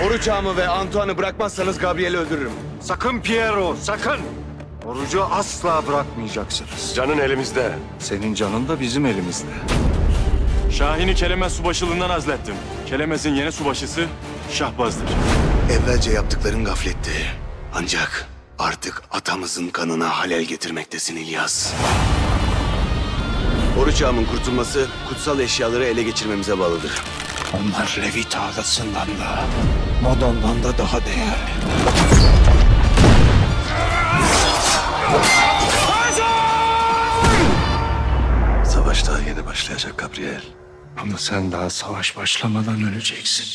Oruç ağamı ve Antoine'ı bırakmazsanız Gabriel'i öldürürüm. Sakın Piero, sakın! Orucu asla bırakmayacaksınız. Canın elimizde. Senin canın da bizim elimizde. Şahin'i Kelemez subaşılığından azlettim. Kelemez'in yeni subaşısı Şahbaz'dır. Evvelce yaptıkların gafletti. Ancak artık atamızın kanına halel getirmektesin İlyas. Oruç ağamın kurtulması kutsal eşyaları ele geçirmemize bağlıdır. Onlar Revit ağlasından da, Modon'dan da daha değerli. Savaş daha yeni başlayacak Gabriel. Ama sen daha savaş başlamadan öleceksin.